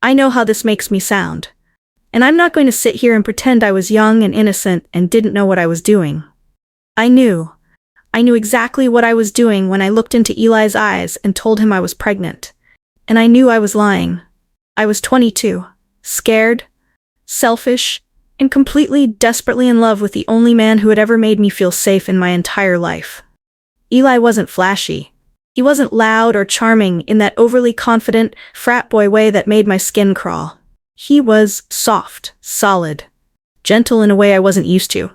I know how this makes me sound. And I'm not going to sit here and pretend I was young and innocent and didn't know what I was doing. I knew. I knew exactly what I was doing when I looked into Eli's eyes and told him I was pregnant. And I knew I was lying. I was 22, scared, selfish, and completely, desperately in love with the only man who had ever made me feel safe in my entire life. Eli wasn't flashy. He wasn't loud or charming in that overly confident, frat boy way that made my skin crawl. He was soft, solid, gentle in a way I wasn't used to.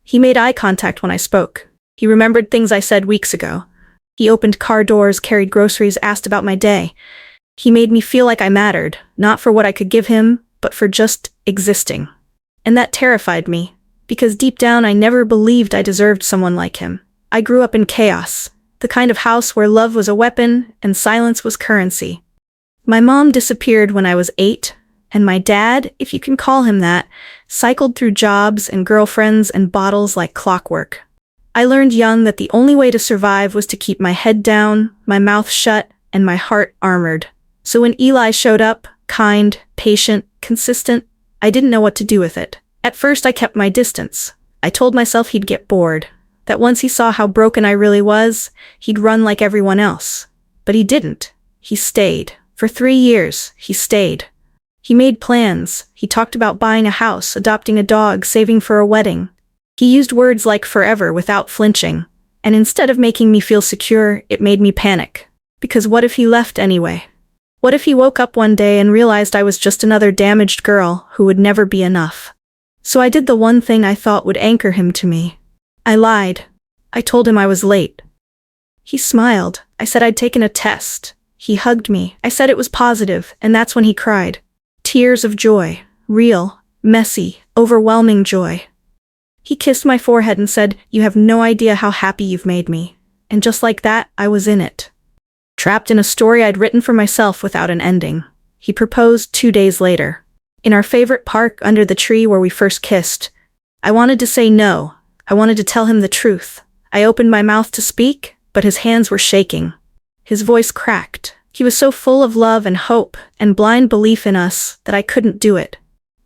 He made eye contact when I spoke. He remembered things I said weeks ago. He opened car doors, carried groceries, asked about my day. He made me feel like I mattered, not for what I could give him, but for just existing. And that terrified me, because deep down I never believed I deserved someone like him. I grew up in chaos, the kind of house where love was a weapon and silence was currency. My mom disappeared when I was 8, and my dad, if you can call him that, cycled through jobs and girlfriends and bottles like clockwork. I learned young that the only way to survive was to keep my head down, my mouth shut, and my heart armored. So when Eli showed up, kind, patient, consistent, I didn't know what to do with it. At first I kept my distance. I told myself he'd get bored, that once he saw how broken I really was, he'd run like everyone else. But he didn't. He stayed. For 3 years, he stayed. He made plans. He talked about buying a house, adopting a dog, saving for a wedding. He used words like forever without flinching. And instead of making me feel secure, it made me panic. Because what if he left anyway? What if he woke up one day and realized I was just another damaged girl who would never be enough? So I did the one thing I thought would anchor him to me. I lied. I told him I was late. He smiled. I said I'd taken a test. He hugged me. I said it was positive, and that's when he cried. Tears of joy. Real, messy, overwhelming joy. He kissed my forehead and said, "You have no idea how happy you've made me." And just like that, I was in it. Trapped in a story I'd written for myself without an ending. He proposed 2 days later. In our favorite park under the tree where we first kissed. I wanted to say no. I wanted to tell him the truth. I opened my mouth to speak, but his hands were shaking. His voice cracked. He was so full of love and hope and blind belief in us that I couldn't do it.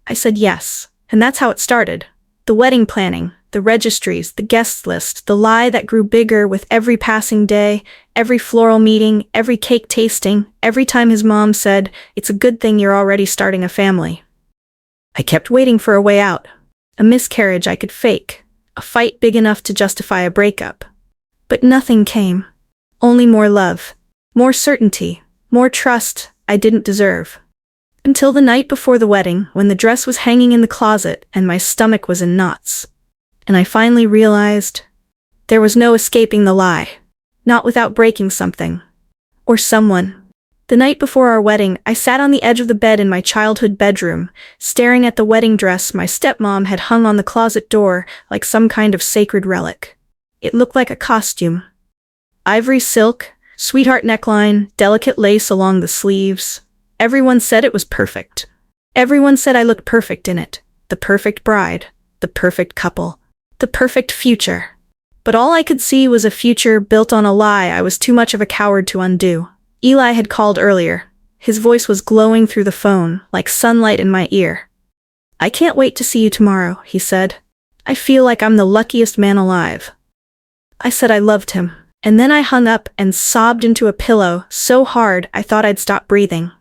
I said yes, and that's how it started. The wedding planning, the registries, the guest list, the lie that grew bigger with every passing day, every floral meeting, every cake tasting, every time his mom said, "It's a good thing you're already starting a family." I kept waiting for a way out. A miscarriage I could fake. A fight big enough to justify a breakup. But nothing came. Only more love. More certainty. More trust I didn't deserve. Until the night before the wedding, when the dress was hanging in the closet and my stomach was in knots. And I finally realized there was no escaping the lie. Not without breaking something. Or someone. The night before our wedding, I sat on the edge of the bed in my childhood bedroom, staring at the wedding dress my stepmom had hung on the closet door like some kind of sacred relic. It looked like a costume. Ivory silk, sweetheart neckline, delicate lace along the sleeves. Everyone said it was perfect. Everyone said I looked perfect in it. The perfect bride. The perfect couple. The perfect future. But all I could see was a future built on a lie I was too much of a coward to undo. Eli had called earlier. His voice was glowing through the phone, like sunlight in my ear. "I can't wait to see you tomorrow," he said. "I feel like I'm the luckiest man alive." I said I loved him, and then I hung up and sobbed into a pillow so hard I thought I'd stop breathing.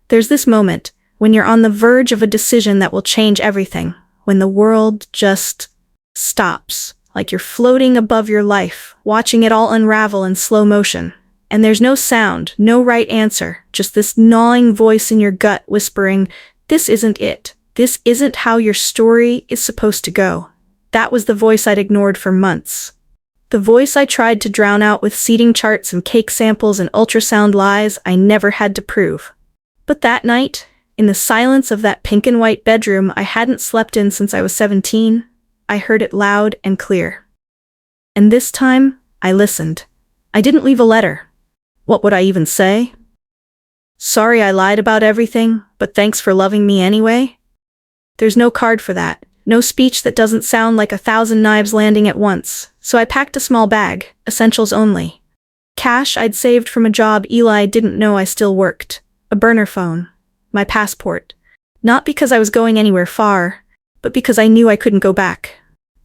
There's this moment, when you're on the verge of a decision that will change everything, when the world just stops, like you're floating above your life, watching it all unravel in slow motion. And there's no sound, no right answer, just this gnawing voice in your gut whispering, "This isn't it. This isn't how your story is supposed to go." That was the voice I'd ignored for months. The voice I tried to drown out with seating charts and cake samples and ultrasound lies I never had to prove. But that night, in the silence of that pink and white bedroom I hadn't slept in since I was 17, I heard it loud and clear. And this time, I listened. I didn't leave a letter. What would I even say? "Sorry I lied about everything, but thanks for loving me anyway?" There's no card for that. No speech that doesn't sound like 1,000 knives landing at once, so I packed a small bag, essentials only. Cash I'd saved from a job Eli didn't know I still worked. A burner phone. my passport. Not because I was going anywhere far, but because I knew I couldn't go back.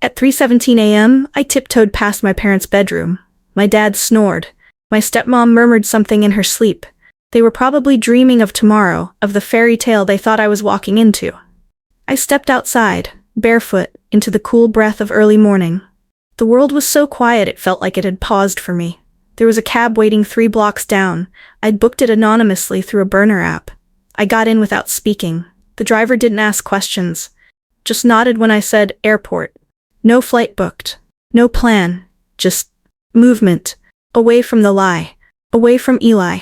At 3:17 a.m., I tiptoed past my parents' bedroom. My dad snored. My stepmom murmured something in her sleep. They were probably dreaming of tomorrow, of the fairy tale they thought I was walking into. I stepped outside, barefoot, into the cool breath of early morning. The world was so quiet it felt like it had paused for me. There was a cab waiting 3 blocks down. I'd booked it anonymously through a burner app. I got in without speaking. The driver didn't ask questions. Just nodded when I said, "Airport." No flight booked. No plan. Just movement. Away from the lie. Away from Eli.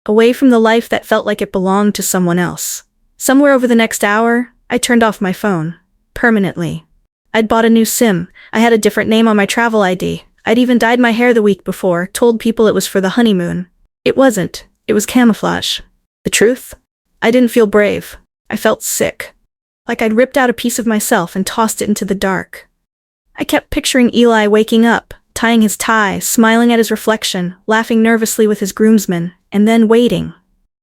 Away from the life that felt like it belonged to someone else. Somewhere over the next hour, I turned off my phone. Permanently. I'd bought a new SIM. I had a different name on my travel ID. I'd even dyed my hair the week before, told people it was for the honeymoon. It wasn't. It was camouflage. The truth? I didn't feel brave. I felt sick. Like I'd ripped out a piece of myself and tossed it into the dark. I kept picturing Eli waking up, tying his tie, smiling at his reflection, laughing nervously with his groomsmen, and then waiting.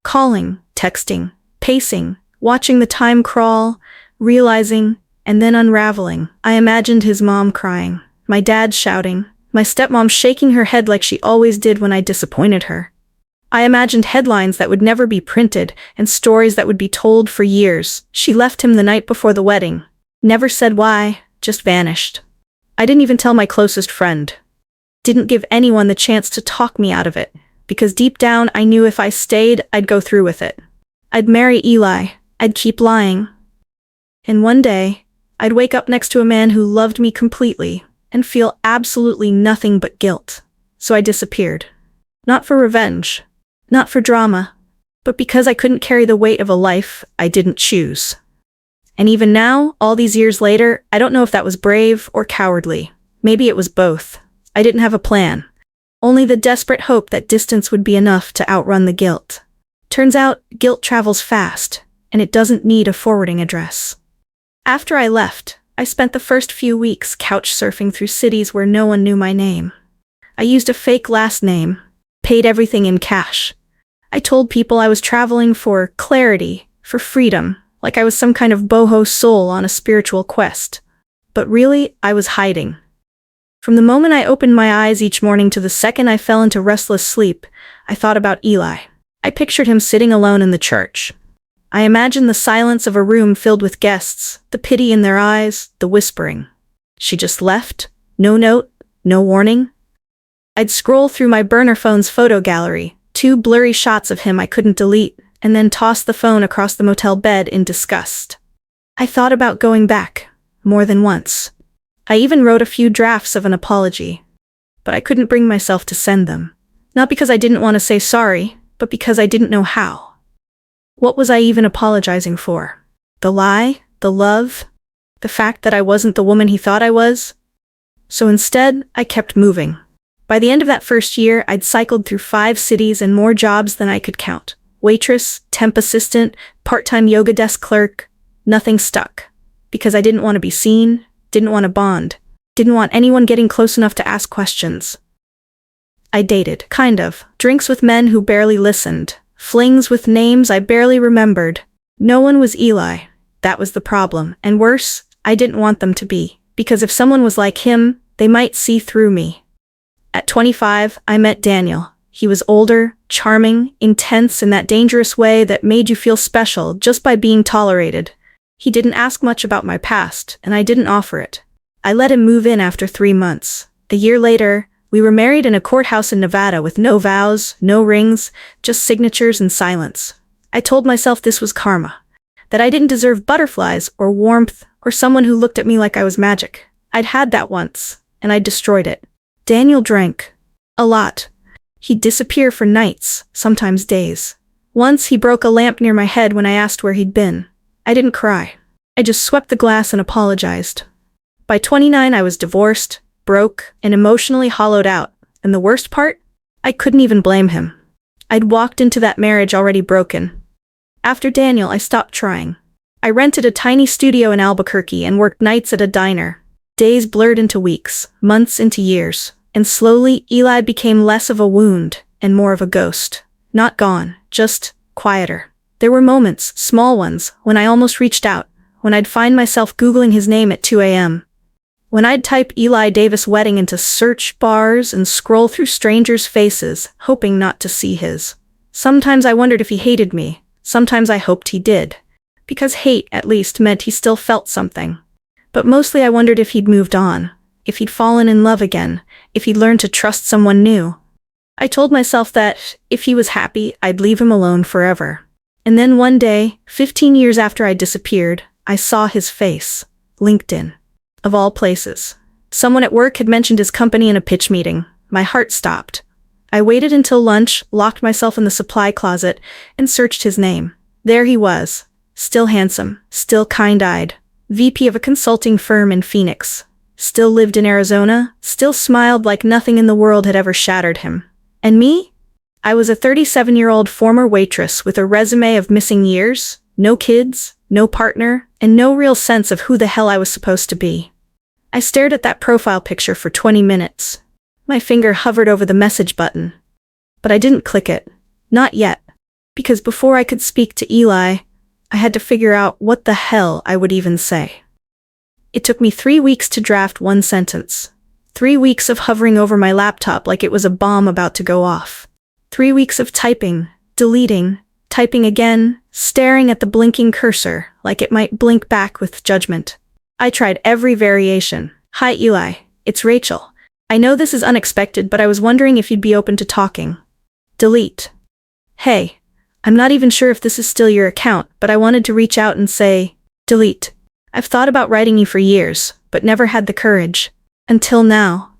Calling, texting, pacing, watching the time crawl, realizing, and then unraveling. I imagined his mom crying, my dad shouting, my stepmom shaking her head like she always did when I disappointed her. I imagined headlines that would never be printed and stories that would be told for years. She left him the night before the wedding. Never said why, just vanished. I didn't even tell my closest friend. Didn't give anyone the chance to talk me out of it, because deep down I knew if I stayed, I'd go through with it. I'd marry Eli. I'd keep lying. And one day, I'd wake up next to a man who loved me completely and feel absolutely nothing but guilt. So I disappeared. Not for revenge. Not for drama. But because I couldn't carry the weight of a life I didn't choose. And even now, all these years later, I don't know if that was brave or cowardly. Maybe it was both. I didn't have a plan. Only the desperate hope that distance would be enough to outrun the guilt. Turns out, guilt travels fast, and it doesn't need a forwarding address. After I left, I spent the first few weeks couch surfing through cities where no one knew my name. I used a fake last name, paid everything in cash. I told people I was traveling for clarity, for freedom, like I was some kind of boho soul on a spiritual quest. But really, I was hiding. From the moment I opened my eyes each morning to the second I fell into restless sleep, I thought about Eli. I pictured him sitting alone in the church. I imagined the silence of a room filled with guests, the pity in their eyes, the whispering. She just left? No note? No warning? I'd scroll through my burner phone's photo gallery, 2 blurry shots of him I couldn't delete, and then toss the phone across the motel bed in disgust. I thought about going back, more than once. I even wrote a few drafts of an apology. But I couldn't bring myself to send them. Not because I didn't want to say sorry, but because I didn't know how. What was I even apologizing for? The lie? The love? The fact that I wasn't the woman he thought I was? So instead, I kept moving. By the end of that first year, I'd cycled through 5 cities and more jobs than I could count. Waitress, temp assistant, part-time yoga desk clerk. Nothing stuck. Because I didn't want to be seen, didn't want to bond, didn't want anyone getting close enough to ask questions. I dated, kind of, drinks with men who barely listened, flings with names I barely remembered. No one was Eli. That was the problem. And worse, I didn't want them to be. Because if someone was like him, they might see through me. At 25, I met Daniel. He was older, charming, intense in that dangerous way that made you feel special just by being tolerated. He didn't ask much about my past, and I didn't offer it. I let him move in after 3 months. A year later, we were married in a courthouse in Nevada with no vows, no rings, just signatures and silence. I told myself this was karma. That I didn't deserve butterflies or warmth or someone who looked at me like I was magic. I'd had that once, and I'd destroyed it. Daniel drank. A lot. He'd disappear for nights, sometimes days. Once he broke a lamp near my head when I asked where he'd been. I didn't cry. I just swept the glass and apologized. By 29, I was divorced, broke, and emotionally hollowed out. And the worst part? I couldn't even blame him. I'd walked into that marriage already broken. After Daniel, I stopped trying. I rented a tiny studio in Albuquerque and worked nights at a diner. Days blurred into weeks, months into years. And slowly, Eli became less of a wound and more of a ghost. Not gone, just quieter. There were moments, small ones, when I almost reached out, when I'd find myself Googling his name at 2 a.m. When I'd type Eli Davis wedding into search bars and scroll through strangers' faces, hoping not to see his. Sometimes I wondered if he hated me. Sometimes I hoped he did. Because hate, at least, meant he still felt something. But mostly I wondered if he'd moved on, if he'd fallen in love again, if he'd learned to trust someone new. I told myself that, if he was happy, I'd leave him alone forever. And then one day, 15 years after I disappeared, I saw his face. LinkedIn. Of all places. Someone at work had mentioned his company in a pitch meeting. My heart stopped. I waited until lunch, locked myself in the supply closet, and searched his name. There he was. Still handsome, still kind-eyed. VP of a consulting firm in Phoenix. Still lived in Arizona, still smiled like nothing in the world had ever shattered him. And me? I was a 37-year-old former waitress with a resume of missing years, no kids, no partner, and no real sense of who the hell I was supposed to be. I stared at that profile picture for 20 minutes. My finger hovered over the message button. But I didn't click it. Not yet. Because before I could speak to Eli, I had to figure out what the hell I would even say. It took me 3 weeks to draft one sentence. 3 weeks of hovering over my laptop like it was a bomb about to go off. 3 weeks of typing, deleting, typing again, staring at the blinking cursor like it might blink back with judgment. I tried every variation. Hi Eli, it's Rachel. I know this is unexpected, but I was wondering if you'd be open to talking. Delete. Hey, I'm not even sure if this is still your account, but I wanted to reach out and say, delete. I've thought about writing you for years, but never had the courage. Until now.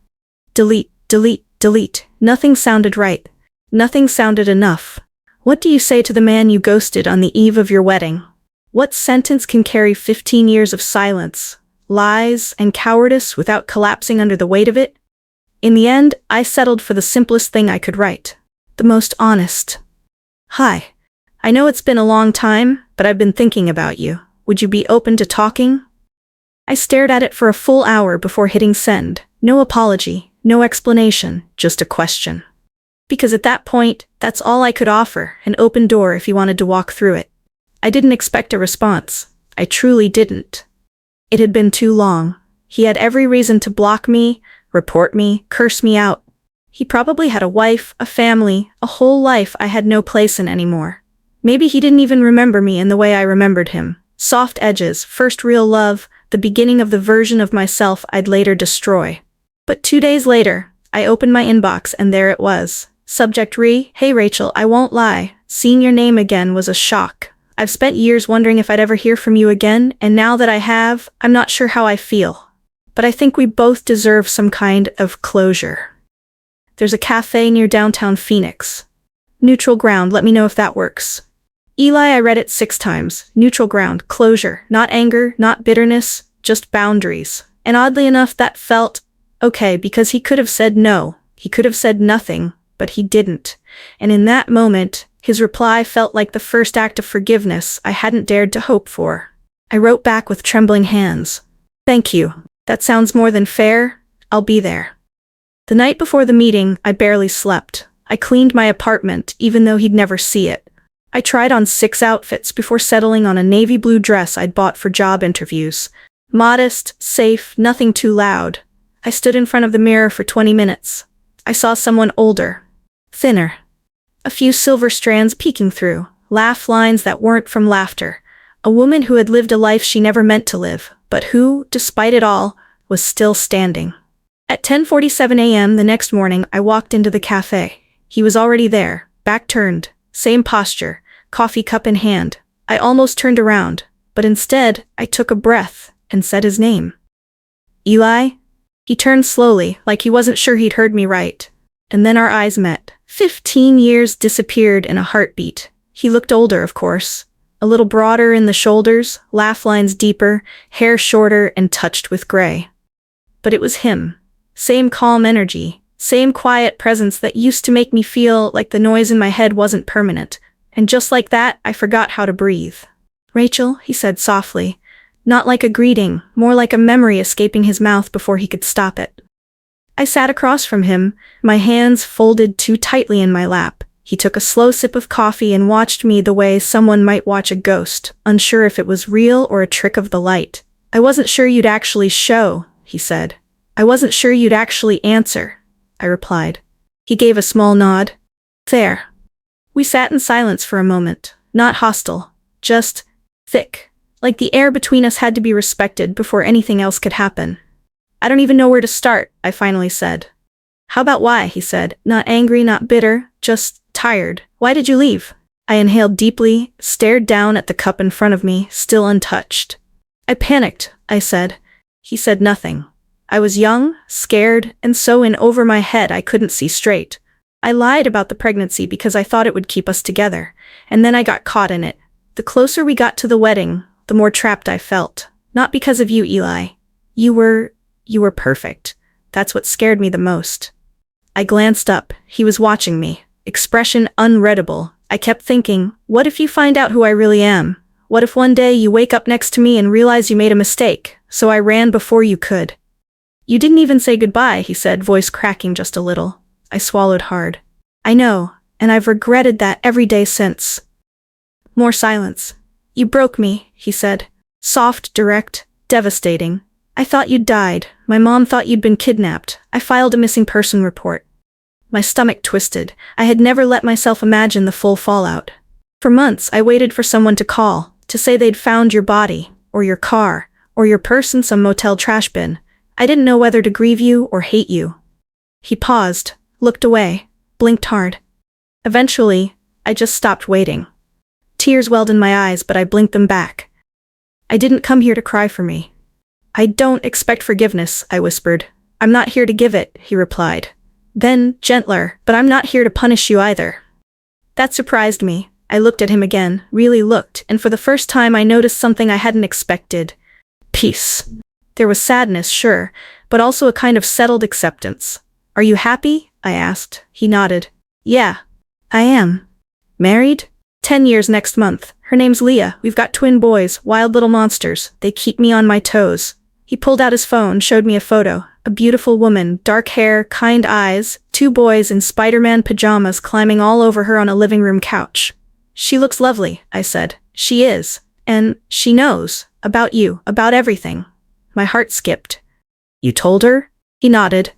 Delete, delete, delete. Nothing sounded right. Nothing sounded enough. What do you say to the man you ghosted on the eve of your wedding? What sentence can carry 15 years of silence, lies, and cowardice without collapsing under the weight of it? In the end, I settled for the simplest thing I could write. The most honest. Hi. I know it's been a long time, but I've been thinking about you. Would you be open to talking? I stared at it for a full hour before hitting send. No apology, no explanation, just a question. Because at that point, that's all I could offer, an open door if he wanted to walk through it. I didn't expect a response. I truly didn't. It had been too long. He had every reason to block me, report me, curse me out. He probably had a wife, a family, a whole life I had no place in anymore. Maybe he didn't even remember me in the way I remembered him. Soft edges, first real love, the beginning of the version of myself I'd later destroy. But 2 days later, I opened my inbox and there it was. Subject Hey Rachel, I won't lie. Seeing your name again was a shock. I've spent years wondering if I'd ever hear from you again, and now that I have, I'm not sure how I feel. But I think we both deserve some kind of closure. There's a cafe near downtown Phoenix. Neutral ground, let me know if that works. Eli, I read it 6 times. Neutral ground, closure, not anger, not bitterness, just boundaries. And oddly enough, that felt okay because he could have said no. He could have said nothing, but he didn't. And in that moment, his reply felt like the first act of forgiveness I hadn't dared to hope for. I wrote back with trembling hands. Thank you. That sounds more than fair. I'll be there. The night before the meeting, I barely slept. I cleaned my apartment, even though he'd never see it. I tried on 6 outfits before settling on a navy blue dress I'd bought for job interviews. Modest, safe, nothing too loud. I stood in front of the mirror for 20 minutes. I saw someone older. Thinner. A few silver strands peeking through. Laugh lines that weren't from laughter. A woman who had lived a life she never meant to live, but who, despite it all, was still standing. At 10:47 a.m. the next morning, I walked into the cafe. He was already there, back turned, same posture, coffee cup in hand. I almost turned around, but instead, I took a breath and said his name. Eli? He turned slowly, like he wasn't sure he'd heard me right. And then our eyes met. 15 years disappeared in a heartbeat. He looked older, of course. A little broader in the shoulders, laugh lines deeper, hair shorter and touched with gray. But it was him. Same calm energy, same quiet presence that used to make me feel like the noise in my head wasn't permanent. And just like that, I forgot how to breathe. Rachel, he said softly. Not like a greeting, more like a memory escaping his mouth before he could stop it. I sat across from him, my hands folded too tightly in my lap. He took a slow sip of coffee and watched me the way someone might watch a ghost, unsure if it was real or a trick of the light. I wasn't sure you'd actually show, he said. I wasn't sure you'd actually answer, I replied. He gave a small nod. There. We sat in silence for a moment, not hostile, just thick, like the air between us had to be respected before anything else could happen. I don't even know where to start, I finally said. How about why, he said, not angry, not bitter, just tired. Why did you leave? I inhaled deeply, stared down at the cup in front of me, still untouched. I panicked, I said. He said nothing. I was young, scared, and so in over my head I couldn't see straight. I lied about the pregnancy because I thought it would keep us together, and then I got caught in it. The closer we got to the wedding, the more trapped I felt. Not because of you, Eli. You were perfect. That's what scared me the most. I glanced up. He was watching me. Expression unreadable. I kept thinking, what if you find out who I really am? What if one day you wake up next to me and realize you made a mistake, so I ran before you could? You didn't even say goodbye, he said, voice cracking just a little. I swallowed hard. I know, and I've regretted that every day since. More silence. You broke me, he said. Soft, direct, devastating. I thought you'd died. My mom thought you'd been kidnapped. I filed a missing person report. My stomach twisted. I had never let myself imagine the full fallout. For months, I waited for someone to call, to say they'd found your body, or your car, or your purse in some motel trash bin. I didn't know whether to grieve you or hate you. He paused, looked away, blinked hard. Eventually, I just stopped waiting. Tears welled in my eyes, but I blinked them back. I didn't come here to cry for me. I don't expect forgiveness, I whispered. I'm not here to give it, he replied. Then, gentler, but I'm not here to punish you either. That surprised me. I looked at him again, really looked, and for the first time I noticed something I hadn't expected. Peace. There was sadness, sure, but also a kind of settled acceptance. Are you happy? I asked. He nodded. Yeah, I am. Married? 10 years next month. Her name's Leah. We've got twin boys, wild little monsters. They keep me on my toes. He pulled out his phone, showed me a photo. A beautiful woman, dark hair, kind eyes, 2 boys in Spider-Man pajamas climbing all over her on a living room couch. She looks lovely, I said. She is. And she knows. About you. About everything. My heart skipped. You told her? He nodded.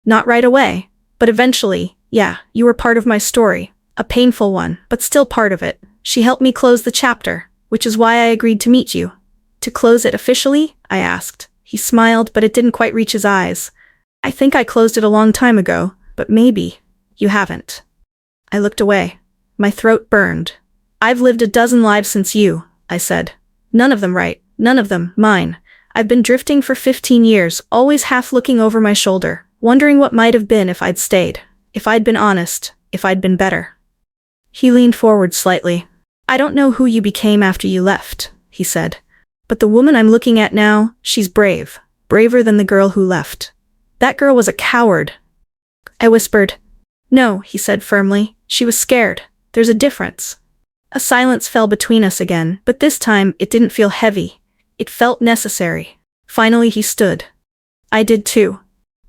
Not right away. But eventually, yeah, you were part of my story. A painful one, but still part of it. She helped me close the chapter, which is why I agreed to meet you. To close it officially? I asked. He smiled, but it didn't quite reach his eyes. I think I closed it a long time ago, but maybe you haven't. I looked away. My throat burned. I've lived a dozen lives since you, I said. None of them right, none of them mine. I've been drifting for 15 years, always half looking over my shoulder, wondering what might have been if I'd stayed, if I'd been honest, if I'd been better. He leaned forward slightly. I don't know who you became after you left, he said. But the woman I'm looking at now, she's brave. Braver than the girl who left. That girl was a coward. I whispered. No, he said firmly. She was scared. There's a difference. A silence fell between us again, but this time it didn't feel heavy. It felt necessary. Finally he stood. I did too.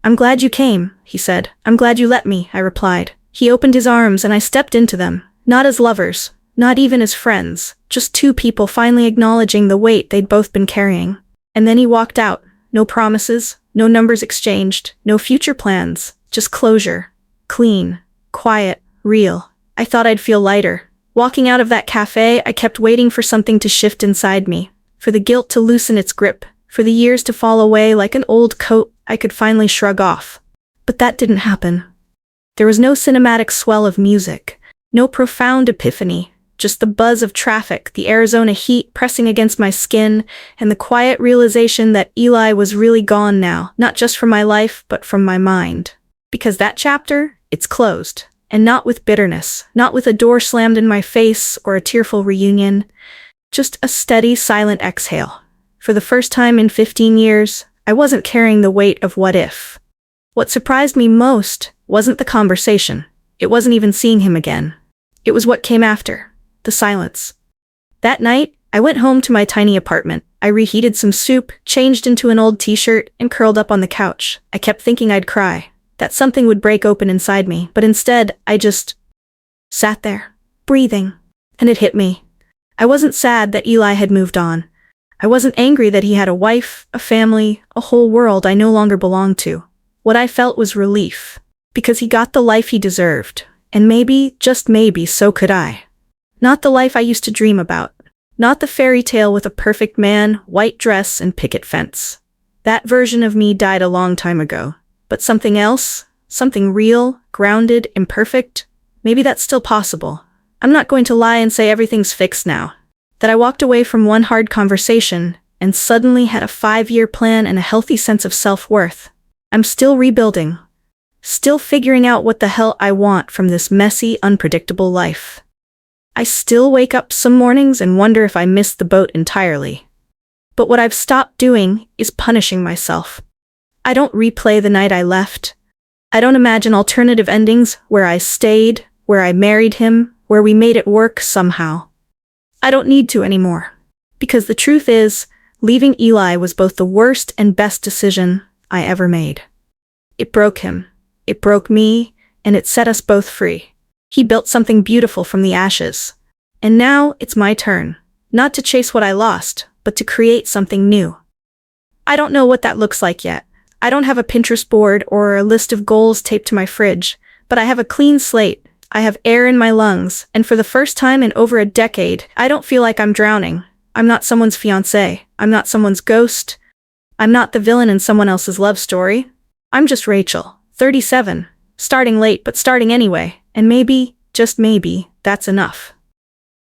I'm glad you came, he said. I'm glad you let me, I replied. He opened his arms and I stepped into them. Not as lovers. Not even as friends, just 2 people finally acknowledging the weight they'd both been carrying. And then he walked out. No promises, no numbers exchanged, no future plans, just closure. Clean, quiet, real. I thought I'd feel lighter. Walking out of that cafe, I kept waiting for something to shift inside me, for the guilt to loosen its grip, for the years to fall away like an old coat I could finally shrug off. But that didn't happen. There was no cinematic swell of music, no profound epiphany. Just the buzz of traffic, the Arizona heat pressing against my skin, and the quiet realization that Eli was really gone now, not just from my life, but from my mind. Because that chapter, it's closed. And not with bitterness, not with a door slammed in my face or a tearful reunion. Just a steady, silent exhale. For the first time in 15 years, I wasn't carrying the weight of what if. What surprised me most wasn't the conversation. It wasn't even seeing him again. It was what came after. The silence. That night, I went home to my tiny apartment. I reheated some soup, changed into an old t-shirt, and curled up on the couch. I kept thinking I'd cry, that something would break open inside me, but instead, I just Sat there, breathing, and it hit me. I wasn't sad that Eli had moved on. I wasn't angry that he had a wife, a family, a whole world I no longer belonged to. What I felt was relief, because he got the life he deserved, and maybe, just maybe, so could I. Not the life I used to dream about. Not the fairy tale with a perfect man, white dress, and picket fence. That version of me died a long time ago. But something else? Something real, grounded, imperfect? Maybe that's still possible. I'm not going to lie and say everything's fixed now. That I walked away from one hard conversation and suddenly had a 5-year plan and a healthy sense of self-worth. I'm still rebuilding. Still figuring out what the hell I want from this messy, unpredictable life. I still wake up some mornings and wonder if I missed the boat entirely. But what I've stopped doing is punishing myself. I don't replay the night I left. I don't imagine alternative endings where I stayed, where I married him, where we made it work somehow. I don't need to anymore. Because the truth is, leaving Eli was both the worst and best decision I ever made. It broke him. It broke me, and it set us both free. He built something beautiful from the ashes. And now it's my turn, not to chase what I lost, but to create something new. I don't know what that looks like yet. I don't have a Pinterest board or a list of goals taped to my fridge, but I have a clean slate. I have air in my lungs, and for the first time in over a decade, I don't feel like I'm drowning. I'm not someone's fiancé. I'm not someone's ghost. I'm not the villain in someone else's love story. I'm just Rachel, 37, starting late but starting anyway, and maybe, just maybe, that's enough.